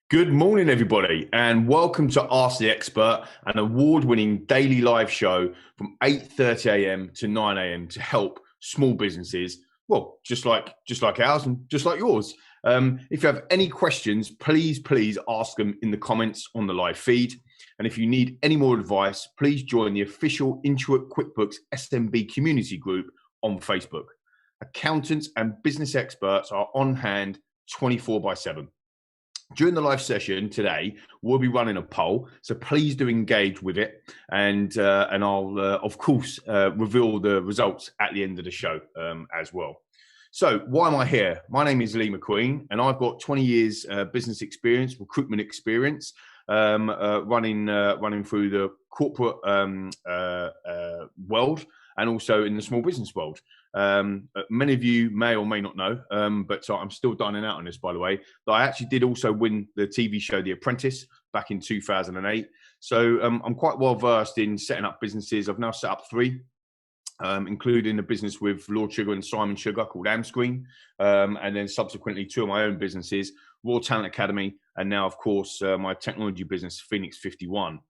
Good morning, everybody, and welcome to Ask the Expert, an award-winning daily live show from 8:30 a.m. to 9 a.m. to help small businesses, well, just like ours and just like yours. If you have any questions, please ask them in the comments on the live feed. And if you need any more advice, please join the official Intuit QuickBooks SMB community group on Facebook. Accountants and business experts are on hand 24/7. During the live session today, we'll be running a poll, so please do engage with it, and I'll of course reveal the results at the end of the show as well. So why am I here? My name is Lee McQueen, and I've got 20 years business experience, recruitment experience, running through the corporate world and also in the small business world. Many of you may or may not know, but I'm still dining out on this, by the way, that I actually did also win the TV show The Apprentice back in 2008. So I'm quite well versed in setting up businesses. I've now set up 3, including a business with Lord Sugar and Simon Sugar called Amscreen, and then subsequently 2 of my own businesses, Raw Talent Academy, and now, of course, my technology business, Phoenix 51.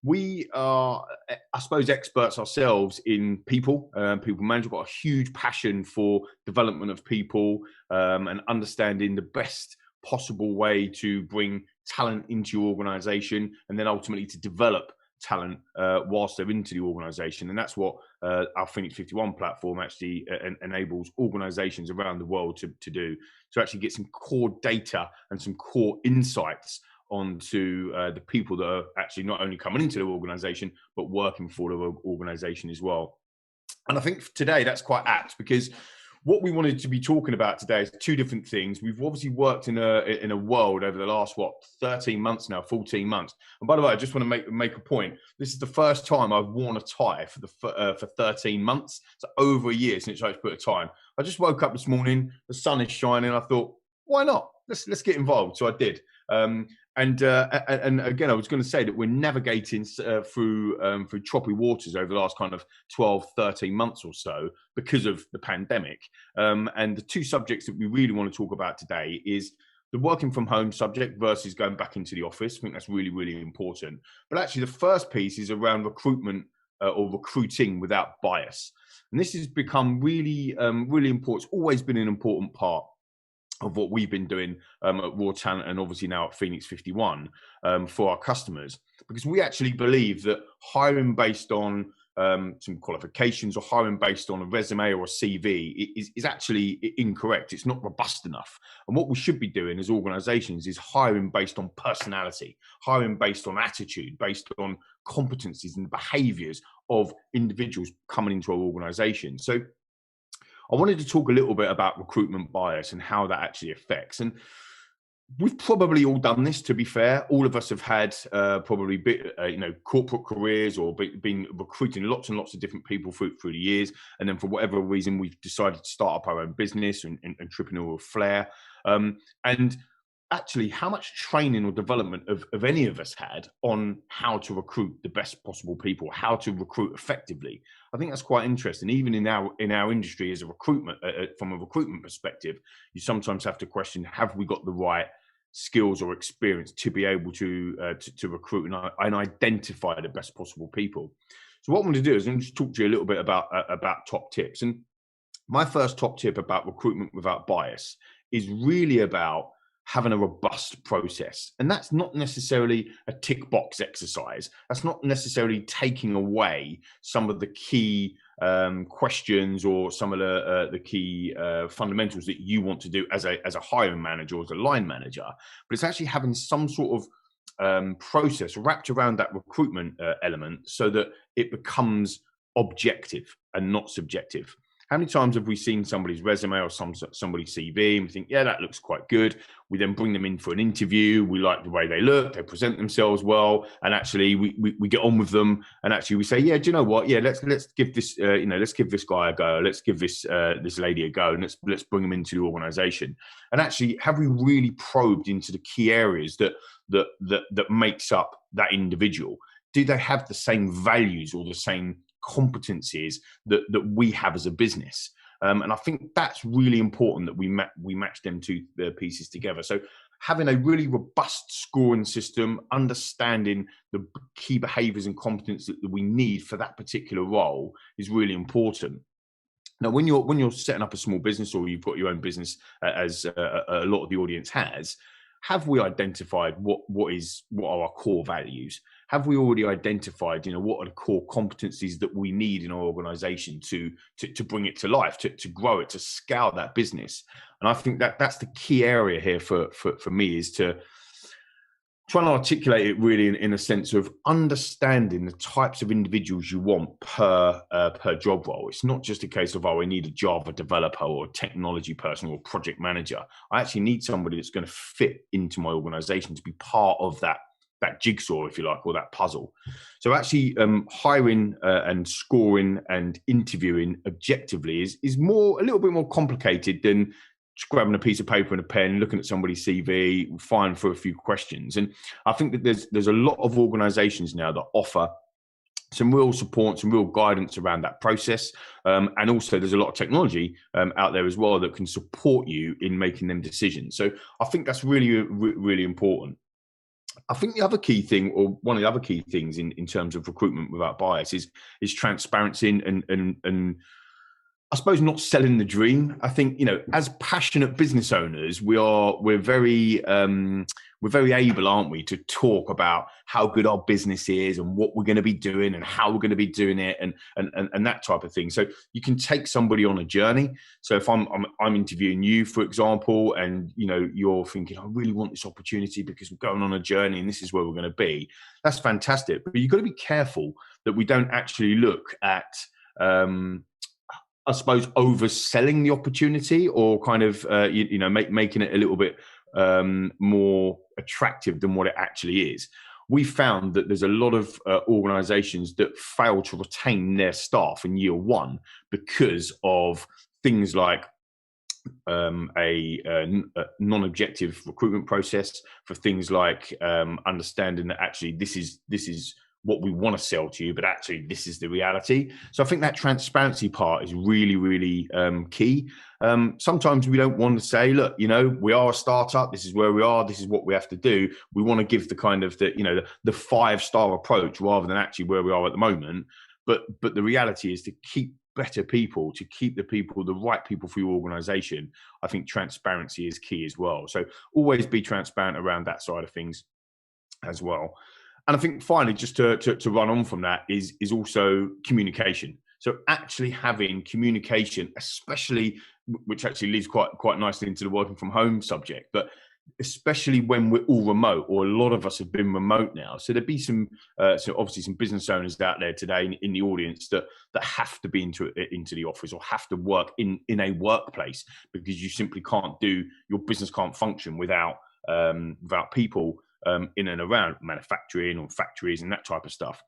We are, I suppose, experts ourselves in people management. We've got a huge passion for development of people and understanding the best possible way to bring talent into your organization and then ultimately to develop talent whilst they're into the organization. And that's what our Phoenix 51 platform actually enables organizations around the world to do, to actually get some core data and some core insights onto the people that are actually not only coming into the organization, but working for the organization as well. And I think today that's quite apt, because what we wanted to be talking about today is 2 different things. We've obviously worked in a world over the last, 13 months now, 14 months. And by the way, I just want to make a point. This is the first time I've worn a tie for 13 months. So over a year since I put a tie on. I just woke up this morning, the sun is shining. I thought, why not? Let's get involved. So I did. And again, I was going to say that we're navigating through choppy waters over the last kind of 12, 13 months or so because of the pandemic. And the 2 subjects that we really want to talk about today is the working from home subject versus going back into the office. I think that's really, really important. But actually, the first piece is around recruitment or recruiting without bias. And this has become really, really important. It's always been an important part of what we've been doing at Raw Talent and obviously now at Phoenix 51 for our customers, because we actually believe that hiring based on some qualifications or hiring based on a resume or a CV is actually incorrect. It's not robust enough. And what we should be doing as organizations is hiring based on personality, hiring based on attitude, based on competencies and behaviors of individuals coming into our organization. So I wanted to talk a little bit about recruitment bias and how that actually affects. And we've probably all done this, to be fair. All of us have had probably corporate careers or been recruiting lots and lots of different people through the years. And then for whatever reason, we've decided to start up our own business and entrepreneurial flair. And actually, how much training or development of any of us had on how to recruit the best possible people, how to recruit effectively. I think that's quite interesting. Even in our industry, as a recruitment, from a recruitment perspective, you sometimes have to question: have we got the right skills or experience to be able to recruit and identify the best possible people? So what I'm going to do is I'm going to talk to you a little bit about top tips. And my first top tip about recruitment without bias is really about having a robust process. And that's not necessarily a tick box exercise. That's not necessarily taking away some of the key questions or some of the key fundamentals that you want to do as a hiring manager or as a line manager. But it's actually having some sort of process wrapped around that recruitment element so that it becomes objective and not subjective. How many times have we seen somebody's resume or somebody's CV and we think, yeah, that looks quite good. We then bring them in for an interview. We like the way they look. They present themselves well. And actually we get on with them. And actually we say, yeah, do you know what? Yeah, let's give this, let's give this guy a go. Let's give this lady a go. And let's bring them into the organization. And actually, have we really probed into the key areas that makes up that individual? Do they have the same values or the same competencies that we have as a business? And I think that's really important that we match them 2 pieces together. So having a really robust scoring system, understanding the key behaviors and competencies that we need for that particular role is really important. Now, when you're setting up a small business, or you've got your own business, as a lot of the audience has, have we identified what are our core values? Have we already identified, what are the core competencies that we need in our organization to bring it to life, to grow it, to scale that business? And I think that's the key area here for me, is to trying to articulate it really in a sense of understanding the types of individuals you want per job role. It's not just a case of, I need a Java developer or a technology person or a project manager. I actually need somebody that's going to fit into my organization, to be part of that jigsaw, if you like, or that puzzle. So actually hiring and scoring and interviewing objectively is a little bit more complicated than just grabbing a piece of paper and a pen, looking at somebody's CV, firing for a few questions. And I think that there's a lot of organizations now that offer some real support, some real guidance around that process. And also there's a lot of technology out there as well that can support you in making them decisions. So I think that's really, really important. I think the other key thing, or one of the other key things in terms of recruitment without bias, is transparency and I suppose not selling the dream. I think, as passionate business owners, we're very able, aren't we, to talk about how good our business is and what we're going to be doing and how we're going to be doing it and that type of thing. So you can take somebody on a journey. So if I'm interviewing you, for example, and you're thinking, I really want this opportunity because we're going on a journey and this is where we're going to be. That's fantastic. But you've got to be careful that we don't actually look at I suppose overselling the opportunity, or kind of making it a little bit more attractive than what it actually is. We found that there's a lot of organizations that fail to retain their staff in year one because of things like a non-objective recruitment process, for things like understanding that actually this is what we want to sell to you, but actually this is the reality. So I think that transparency part is really, really key. Sometimes we don't want to say, look, we are a startup. This is where we are. This is what we have to do. We want to give the kind of the 5-star approach rather than actually where we are at the moment. But the reality is, to keep better people, to keep the right people for your organization, I think transparency is key as well. So always be transparent around that side of things as well. And I think finally, just to run on from that, is also communication. So actually having communication, especially, which actually leads quite nicely into the working from home subject, but especially when we're all remote, or a lot of us have been remote now. So there'd be some obviously some business owners out there today in the audience that have to be into the office, or have to work in a workplace, because you simply can't your business can't function without people in and around manufacturing or factories and that type of stuff.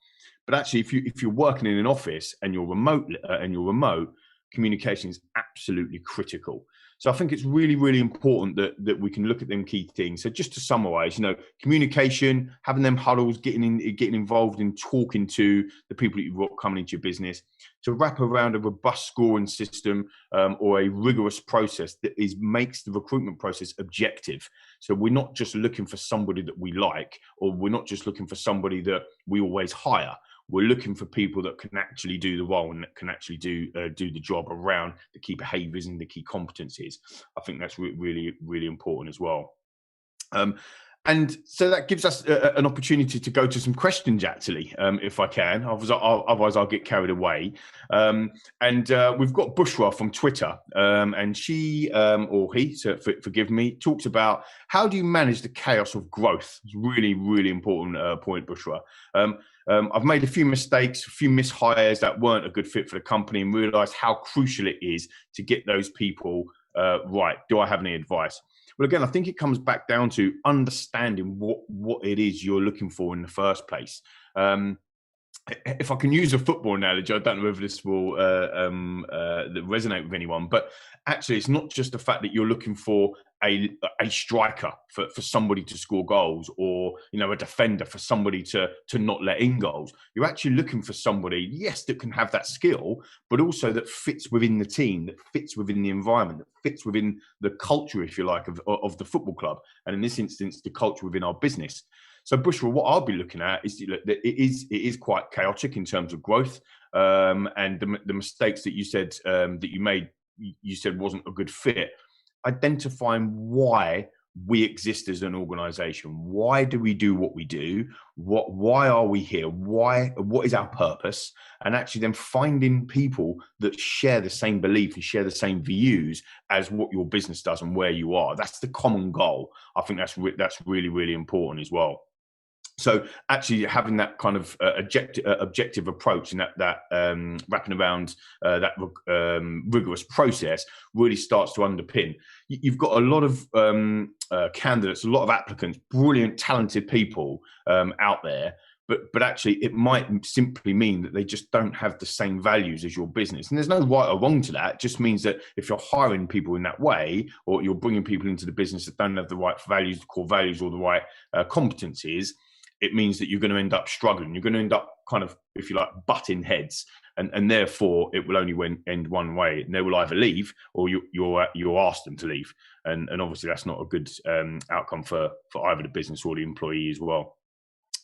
But actually, if you're working in an office and you're remote, communication is absolutely critical. So I think it's really, really important that we can look at them key things. So just to summarize, communication, having them huddles, getting involved in talking to the people that you've got coming into your business, to wrap around a robust scoring system or a rigorous process that makes the recruitment process objective. So we're not just looking for somebody that we like, or we're not just looking for somebody that we always hire. We're looking for people that can actually do the role and that can actually do the job around the key behaviors and the key competencies. I think that's really, really important as well. And so that gives us an opportunity to go to some questions, actually, if I can. Otherwise, I'll get carried away. And we've got Bushra from Twitter, and she, or he, so forgive me, talks about, how do you manage the chaos of growth? It's a really, really important point, Bushra. I've made a few mistakes, a few mishires that weren't a good fit for the company, and realised how crucial it is to get those people right. Do I have any advice? Well, again, I think it comes back down to understanding what it is you're looking for in the first place. if I can use a football analogy, I don't know whether this will resonate with anyone, but actually it's not just the fact that you're looking for a striker for somebody to score goals, or a defender for somebody to not let in goals. You're actually looking for somebody, yes, that can have that skill, but also that fits within the team, that fits within the environment, that fits within the culture, if you like, of the football club, and in this instance, the culture within our business. So, Bushra, what I'll be looking at is that it is quite chaotic in terms of growth, and the mistakes that you said that you made, you said wasn't a good fit. Identifying why we exist as an organization. Why do we do what we do? Why are we here? What is our purpose? And actually then finding people that share the same belief and share the same views as what your business does and where you are. That's the common goal. I think that's really, really important as well. So actually having that kind of objective approach and that wrapping around that rigorous process really starts to underpin. You've got a lot of candidates, a lot of applicants, brilliant, talented people out there. But actually, it might simply mean that they just don't have the same values as your business. And there's no right or wrong to that. It just means that if you're hiring people in that way, or you're bringing people into the business that don't have the right values, the core values, or the right competencies, it means that you're going to end up struggling. You're going to end up kind of, if you like, butting heads. And therefore, it will only end one way. And they will either leave or you're asked them to leave. And obviously, that's not a good outcome for either the business or the employee as well.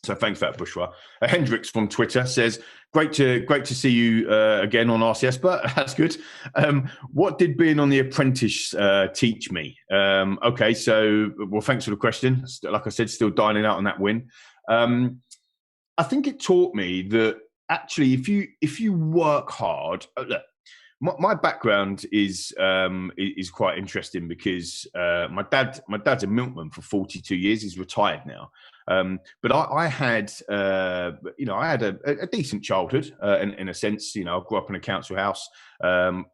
So thanks for that, Bushra. Hendricks from Twitter says, great to see you again on RCS, but that's good. What did being on The Apprentice teach me? Okay, so, well, thanks for the question. Like I said, still dining out on that win. I think it taught me that actually, if you work hard, look, my background is quite interesting because my dad's a milkman for 42 years. He's retired now. But I had a decent childhood in a sense. I grew up in a council house.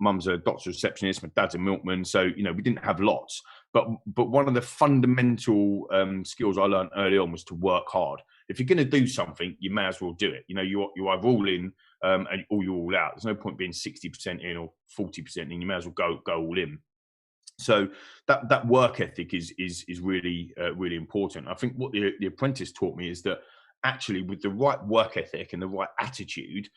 Mum's a doctor's receptionist. My dad's a milkman. So, we didn't have lots. But one of the fundamental skills I learned early on was to work hard. If you're going to do something, you may as well do it. You're either all in or you're all out. There's no point being 60% in or 40% in. You may as well go all in. So that work ethic is really really important. I think what the Apprentice taught me is that actually with the right work ethic and the right attitude,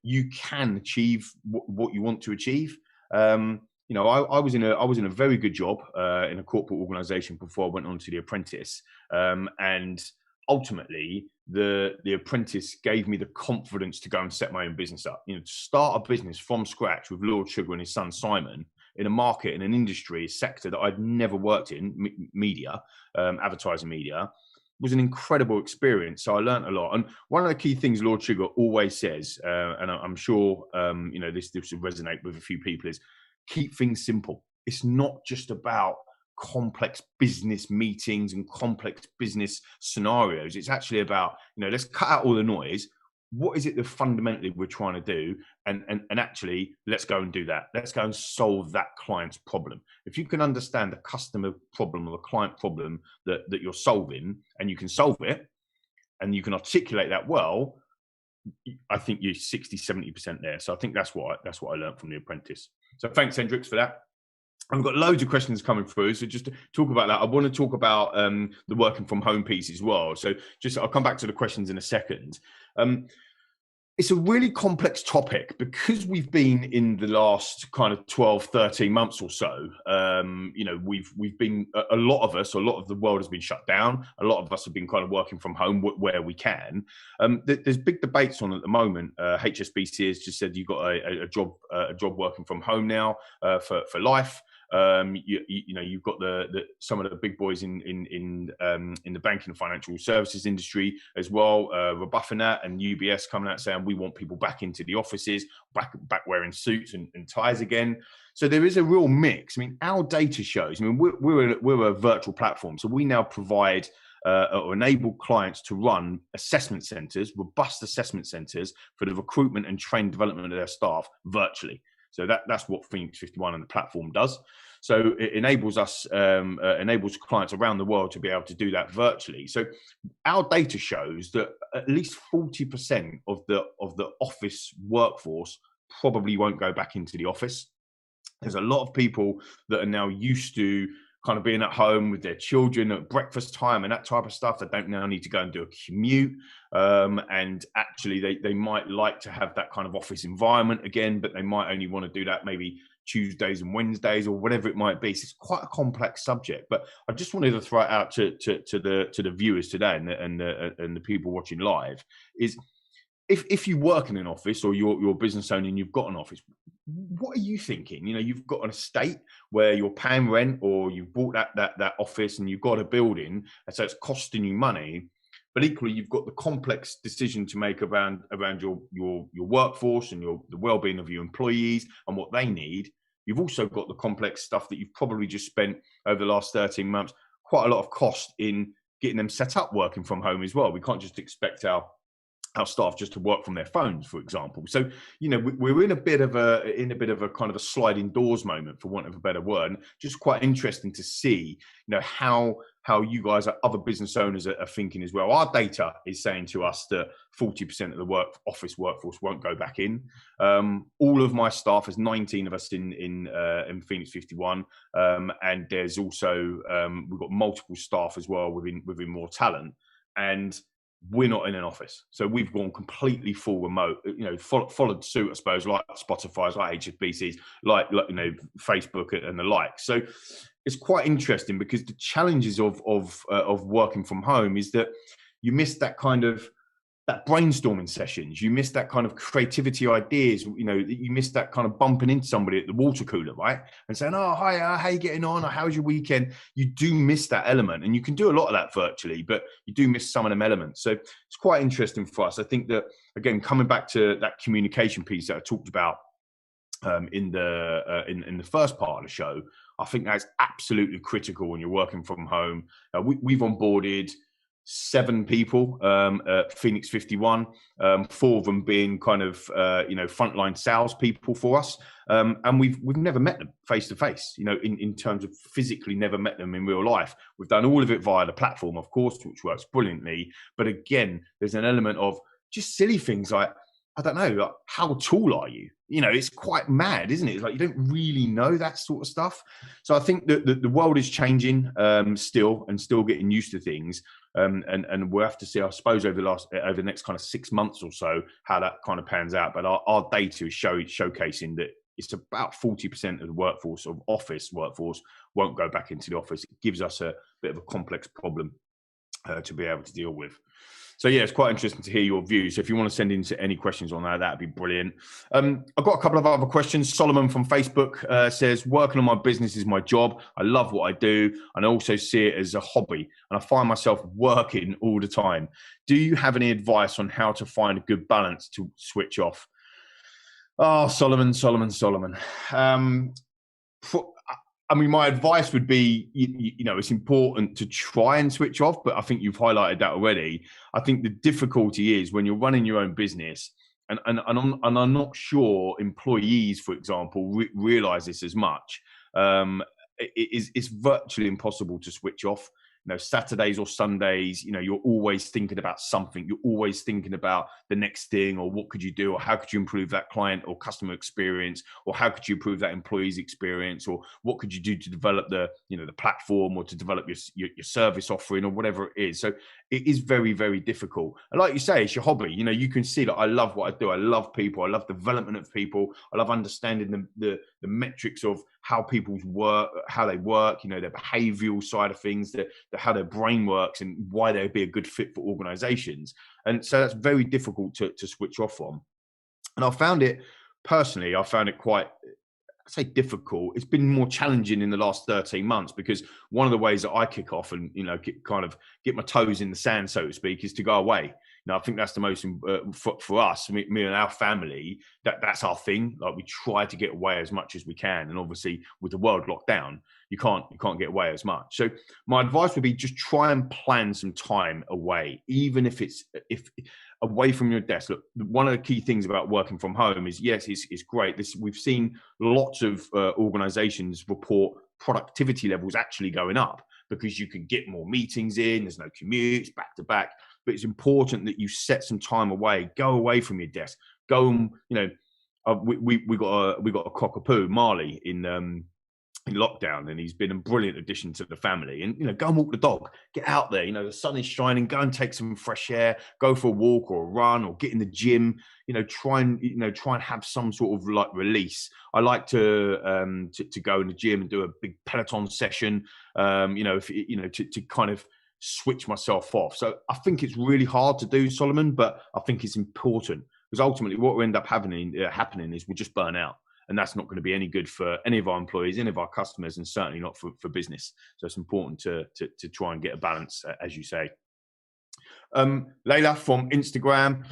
you can achieve what you want to achieve. I was in a very good job in a corporate organization before I went on to The Apprentice, and ultimately the Apprentice gave me the confidence to go and set my own business up. To start a business from scratch with Lord Sugar and his son Simon in a market, in an industry, a sector that I'd never worked in, media, advertising media, was an incredible experience. So I learned a lot. And one of the key things Lord Sugar always says, and I'm sure this will resonate with a few people, is keep things simple. It's not just about complex business meetings and complex business scenarios. It's actually about, let's cut out all the noise. What is it that fundamentally we're trying to do? And actually, let's go and do that. Let's go and solve that client's problem. If you can understand the customer problem or the client problem that you're solving, and you can solve it, and you can articulate that well, I think you're 60, 70% there. So I think that's what I learned from The Apprentice. So thanks, Hendricks, for that. I've got loads of questions coming through. So just to talk about that, I want to talk about the working from home piece as well. So I'll come back to the questions in a second. It's a really complex topic because we've been in the last kind of 12, 13 months or so. We've been, a lot of the world has been shut down. A lot of us have been kind of working from home where we can. There's big debates on at the moment. HSBC has just said you've got a job working from home now for life. You've got some of the big boys in the banking and financial services industry as well, rebuffing that, and UBS coming out saying we want people back into the offices, back wearing suits and ties again. So there is a real mix. I mean, our data shows. I mean, we're a virtual platform, so we now provide or enable clients to run assessment centres, robust assessment centres for the recruitment and training development of their staff virtually. So that's what Phoenix 51 and the platform does. So it enables us, enables clients around the world to be able to do that virtually. So our data shows that at least 40% of the office workforce probably won't go back into the office. There's a lot of people that are now used to kind of being at home with their children at breakfast time and that type of stuff. They don't now need to go and do a commute. And actually, they might like to have that kind of office environment again, but they might only want to do that maybe Tuesdays and Wednesdays or whatever it might be. So it's quite a complex subject. But I just wanted to throw it out to the viewers today and the people watching live is, if you work in an office or you're a business owner and you've got an office, what are you thinking? You've got an estate where you're paying rent, or you've bought that office and you've got a building, and so it's costing you money. But equally, you've got the complex decision to make around your workforce and the well-being of your employees and what they need. You've also got the complex stuff that you've probably just spent over the last 13 months, quite a lot of cost in getting them set up working from home as well. We can't just expect our staff just to work from their phones, for example. So, we're in a bit of a kind of a sliding doors moment, for want of a better word. And just quite interesting to see, how you guys, other business owners, are thinking as well. Our data is saying to us that 40% of the office workforce won't go back in. All of my staff, there's 19 of us in Phoenix 51, and there's also we've got multiple staff as well within More Talent, and we're not in an office. So we've gone completely full remote, followed suit, I suppose, like Spotify's, like HSBC's, like Facebook and the like. So it's quite interesting, because the challenges of working from home is that you miss that kind of that brainstorming sessions, you miss that kind of creativity ideas, you miss that kind of bumping into somebody at the water cooler, right? And saying, oh, hi, how you getting on? Or how's your weekend? You do miss that element, and you can do a lot of that virtually, but you do miss some of them elements. So it's quite interesting for us. I think that, again, coming back to that communication piece that I talked about in the first part of the show, I think that's absolutely critical when you're working from home. We've onboarded 7 people at Phoenix 51, 4 of them being kind of frontline sales people for us, and we've never met them face to face. In terms of physically never met them in real life. We've done all of it via the platform, of course, which works brilliantly. But again, there's an element of just silly things like, I don't know, like, how tall are you? It's quite mad, isn't it? It's like you don't really know that sort of stuff. So I think that the world is changing still getting used to things. And we'll have to see, I suppose, over the next kind of 6 months or so, how that kind of pans out. But our data is showcasing that it's about 40% of the workforce, of office workforce, won't go back into the office. It gives us a bit of a complex problem to be able to deal with. So yeah, it's quite interesting to hear your views. So if you want to send in any questions on that, that'd be brilliant. I've got a couple of other questions. Solomon from Facebook says, working on my business is my job. I love what I do, and I also see it as a hobby, and I find myself working all the time. Do you have any advice on how to find a good balance to switch off? Oh, Solomon. My advice would be, it's important to try and switch off, but I think you've highlighted that already. I think the difficulty is when you're running your own business, and I'm not sure employees, for example, realize this as much. It's virtually impossible to switch off. Saturdays or Sundays, you're always thinking about something. You're always thinking about the next thing, or what could you do, or how could you improve that client or customer experience, or how could you improve that employee's experience, or what could you do to develop the platform, or to develop your service offering, or whatever it is. So it is very, very difficult. And like you say, it's your hobby. You can see that I love what I do. I love people. I love development of people. I love understanding the metrics of how people's work, how they work, their behavioral side of things, how their brain works, and why they'd be a good fit for organizations. And so that's very difficult to switch off from. And I found it quite, I say difficult. It's been more challenging in the last 13 months, because one of the ways that I kick off and, get my toes in the sand, so to speak, is to go away. Now, I think that's the most for us, me and our family. That's our thing. Like, we try to get away as much as we can, and obviously with the world locked down, you can't get away as much. So my advice would be just try and plan some time away, even if it's away from your desk. Look, one of the key things about working from home is, yes, it's great. We've seen lots of organizations report productivity levels actually going up because you can get more meetings in. There's no commutes back to back. But it's important that you set some time away, go away from your desk, go and, we got a cockapoo, Marley, in lockdown, and he's been a brilliant addition to the family. And go and walk the dog, get out there. The sun is shining, go and take some fresh air, go for a walk or a run, or get in the gym. Try and have some sort of like release. I like to go in the gym and do a big Peloton session. To kind of switch myself off. So I think it's really hard to do, Solomon, but I think it's important, because ultimately what will end up happening is we'll just burn out. And that's not going to be any good for any of our employees, any of our customers, and certainly not for business. So it's important to try and get a balance, as you say. Layla from Instagram.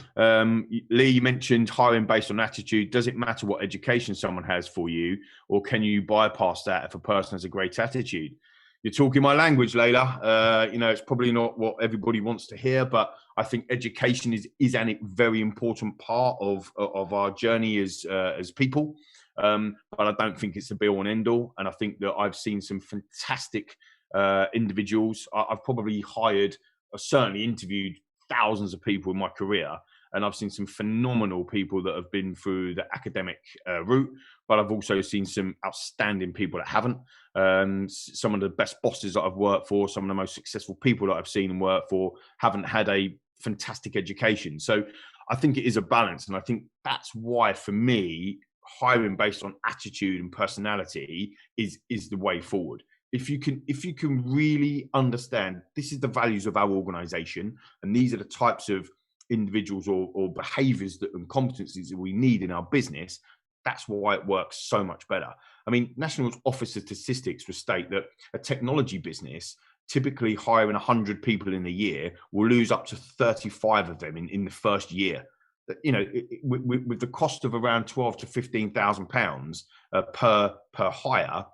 Lee, you mentioned hiring based on attitude. Does it matter what education someone has for you, or can you bypass that if a person has a great attitude? You're talking my language, Layla. It's probably not what everybody wants to hear, but I think education is a very important part of our journey as people. But I don't think it's the be all and end all. And I think that I've seen some fantastic individuals. I've probably hired, certainly interviewed thousands of people in my career, and I've seen some phenomenal people that have been through the academic route, but I've also seen some outstanding people that haven't. Some of the best bosses that I've worked for, some of the most successful people that I've seen and worked for, haven't had a fantastic education. So I think it is a balance. And I think that's why, for me, hiring based on attitude and personality is the way forward. If you can really understand, this is the values of our organization, and these are the types of individuals or behaviors and competencies that we need in our business, that's why it works so much better. I mean, National Office of Statistics will state that a technology business, typically hiring 100 people in a year, will lose up to 35 of them in the first year. With the cost of around 12 to 15,000 pounds per hire,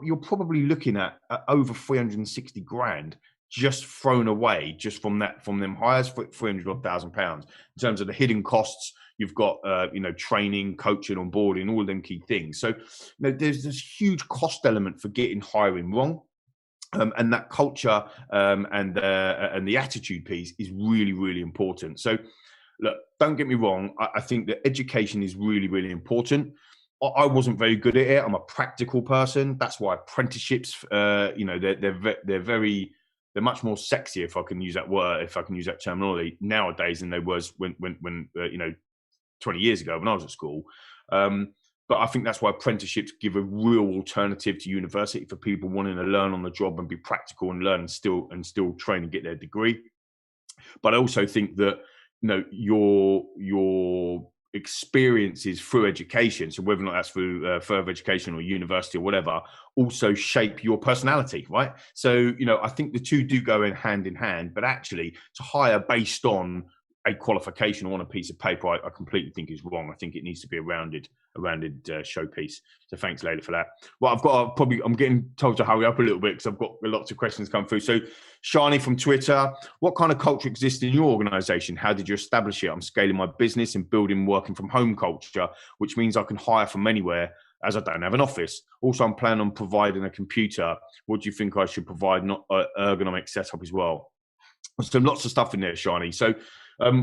you're probably looking at over 360 grand just thrown away just from them hires for 300,000 pounds. In terms of the hidden costs, you've got training, coaching, onboarding, all of them key things. So there's this huge cost element for getting hiring wrong. And that culture and the attitude piece is really, really important. So look, don't get me wrong. I think that education is really, really important. I wasn't very good at it. I'm a practical person. That's why apprenticeships, they're much more sexy, if I can use that word, if I can use that terminology, nowadays than they was when 20 years ago when I was at school. But I think that's why apprenticeships give a real alternative to university for people wanting to learn on the job and be practical and learn and still train and get their degree. But I also think that your experiences through education, so whether or not that's through further education or university or whatever, also shape your personality, right? So I think the two do go in hand, but actually to hire based on a qualification or on a piece of paper, I completely think is wrong. I think it needs to be a rounded showpiece. So thanks, Layla, for that. Well, I'm getting told to hurry up a little bit because I've got lots of questions come through. So Shani from Twitter, what kind of culture exists in your organization? How did you establish it? I'm scaling my business and building working from home culture, which means I can hire from anywhere as I don't have an office. Also, I'm planning on providing a computer. What do you think I should provide? Not ergonomic setup as well. So lots of stuff in there, Shani. So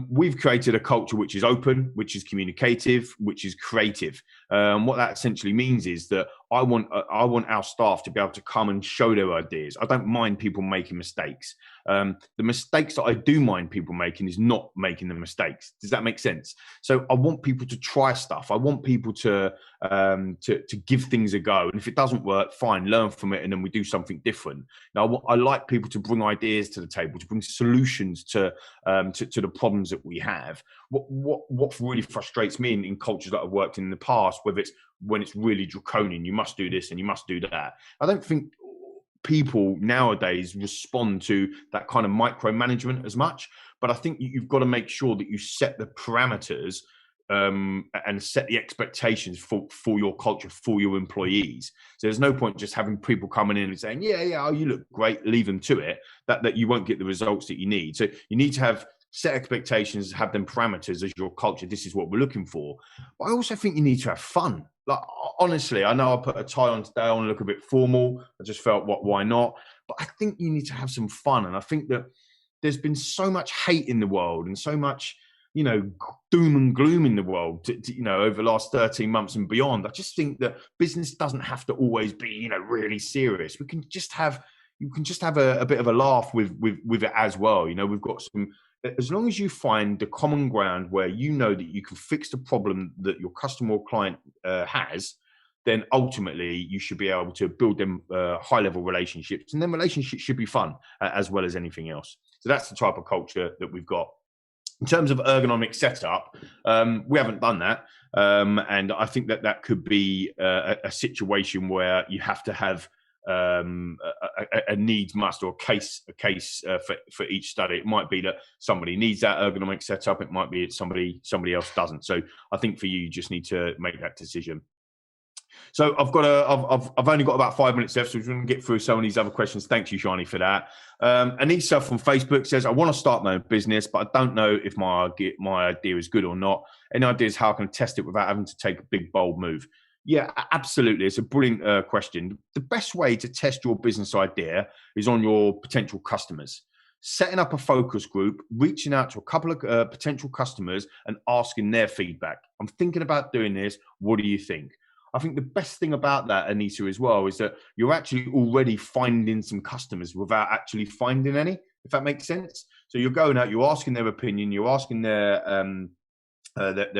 we've created a culture which is open, which is communicative, which is creative. What that essentially means is that I want our staff to be able to come and show their ideas. I don't mind people making mistakes. The mistakes that I do mind people making is not making the mistakes. Does that make sense? So I want people to try stuff. I want people to give things a go. And if it doesn't work, fine, learn from it, and then we do something different. Now, I like people to bring ideas to the table, to bring solutions to the problems that we have. What really frustrates me in cultures that I've worked in the past, whether it's when it's really draconian, you must do this and you must do that. I don't think people nowadays respond to that kind of micromanagement as much. But I think you've got to make sure that you set the parameters and set the expectations for your culture, for your employees. So there's no point just having people coming in and saying, oh, you look great, leave them to it, that you won't get the results that you need. So you need to have set expectations, have them parameters as your culture. This is what we're looking for. But I also think you need to have fun. Like, honestly, I know I put a tie on today. I want to look a bit formal. I just felt, why not? But I think you need to have some fun. And I think that there's been so much hate in the world and so much, doom and gloom in the world, over the last 13 months and beyond. I just think that business doesn't have to always be, really serious. You can just have a bit of a laugh with it as well. We've got some, as long as you find the common ground where you know that you can fix the problem that your customer or client has, then ultimately you should be able to build them high-level relationships, and then relationships should be fun as well as anything else. So that's the type of culture that we've got. In terms of ergonomic setup, we haven't done that, and I think that could be a situation where you have to have a needs must or a case for each study. It might be that somebody needs that ergonomic setup. It might be that somebody else doesn't. So I think for you just need to make that decision. So I've only got about 5 minutes left, so we're going to get through some of these other questions. Thank you, Shani, for that. Anissa from Facebook says, I want to start my own business, but I don't know if my idea is good or not. Any ideas how I can test it without having to take a big, bold move? Yeah, absolutely. It's a brilliant question. The best way to test your business idea is on your potential customers. Setting up a focus group, reaching out to a couple of potential customers and asking their feedback. I'm thinking about doing this. What do you think? I think the best thing about that, Anissa, as well, is that you're actually already finding some customers without actually finding any, if that makes sense. So you're going out, you're asking their opinion, you're asking their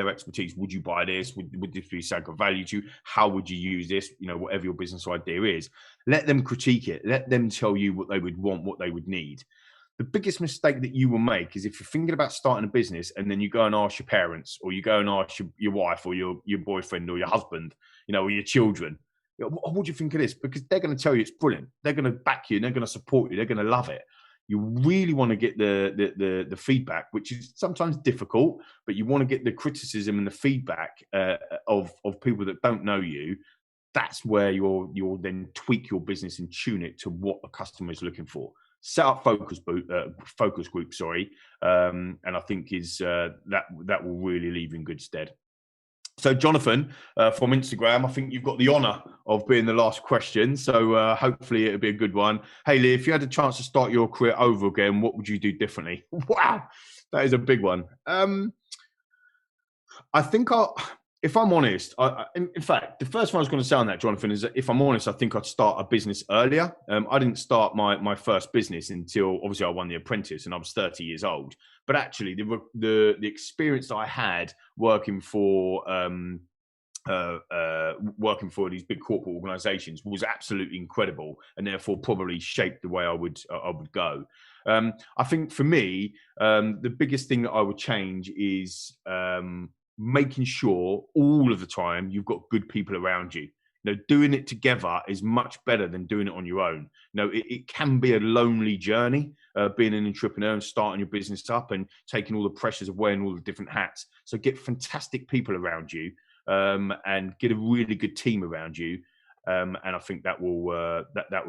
expertise. Would you buy this? Would this be something of value to you? How would you use this? Whatever your business idea is, let them critique it. Let them tell you what they would want, what they would need. The biggest mistake that you will make is if you're thinking about starting a business and then you go and ask your parents, or you go and ask your wife or your boyfriend or your husband, or your children, what do you think of this? Because they're going to tell you it's brilliant. They're going to back you and they're going to support you. They're going to love it. You really want to get the feedback, which is sometimes difficult, but you want to get the criticism and the feedback of people that don't know you. That's where you'll then tweak your business and tune it to what the customer is looking for. Set up focus group, and I think that will really leave you in good stead. So Jonathan from Instagram, I think you've got the honour of being the last question. So hopefully it'll be a good one. Hey Lee, if you had a chance to start your career over again, what would you do differently? Wow, that is a big one. I think if I'm honest, in fact, the first one I was going to say on that, Jonathan, is that if I'm honest, I think I'd start a business earlier. I didn't start my first business until obviously I won The Apprentice and I was 30 years old. But actually, the experience that I had working for these big corporate organisations was absolutely incredible, and therefore probably shaped the way I would go. I think for me, the biggest thing that I would change is making sure all of the time you've got good people around you. Doing it together is much better than doing it on your own. It can be a lonely journey, being an entrepreneur and starting your business up and taking all the pressures of wearing all the different hats. So get fantastic people around you and get a really good team around you. And I think that will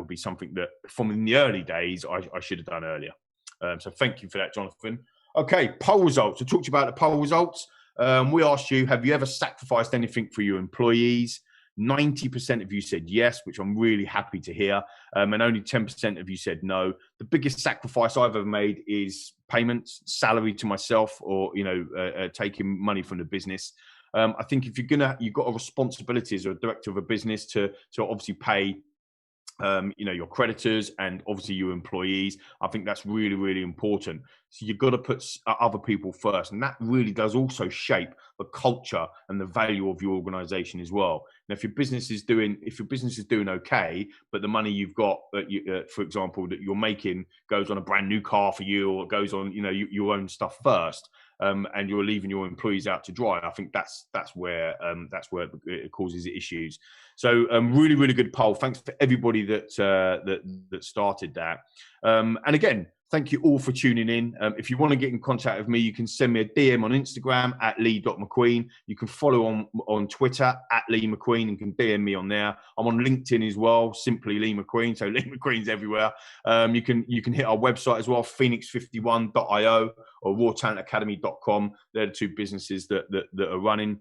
be something that from in the early days, I should have done earlier. So thank you for that, Jonathan. Okay, poll results. I talked to you about the poll results. We asked you, have you ever sacrificed anything for your employees? 90% of you said yes, which I'm really happy to hear. And only 10% of you said no. The biggest sacrifice I've ever made is payments, salary to myself, or, taking money from the business. I think if you've got a responsibility as a director of a business to obviously pay your creditors and obviously your employees. I think that's really, really important. So you've got to put other people first. And that really does also shape the culture and the value of your organization as well. Now, if your business is doing okay, but the money you've got, for example, that you're making goes on a brand new car for you, or goes on, your own stuff first, and you're leaving your employees out to dry. I think that's where it causes issues. So really, really good poll. Thanks for everybody that started that. And again, thank you all for tuning in. If you want to get in contact with me, you can send me a DM on Instagram at lee.mcqueen. You can follow on Twitter at Lee McQueen. You can DM me on there. I'm on LinkedIn as well, simply Lee McQueen. So Lee McQueen's everywhere. You can hit our website as well, phoenix51.io or rawtalentacademy.com. They're the two businesses that are running.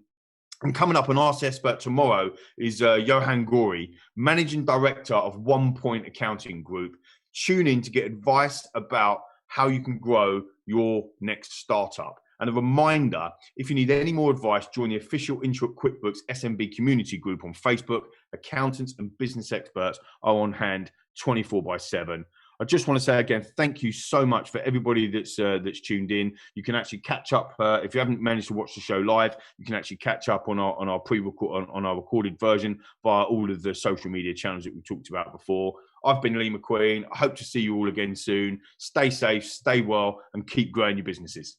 And coming up on Ask the Expert tomorrow is Johan Gori, Managing Director of 1 Point Accounting Group. Tune in to get advice about how you can grow your next startup. And a reminder, if you need any more advice, join the official Intuit QuickBooks SMB community group on Facebook. Accountants and business experts are on hand 24/7. I just want to say again, thank you so much for everybody that's tuned in. You can actually catch up if you haven't managed to watch the show live. You can actually catch up on our pre-record on our recorded version via all of the social media channels that we talked about before. I've been Lee McQueen. I hope to see you all again soon. Stay safe, stay well, and keep growing your businesses.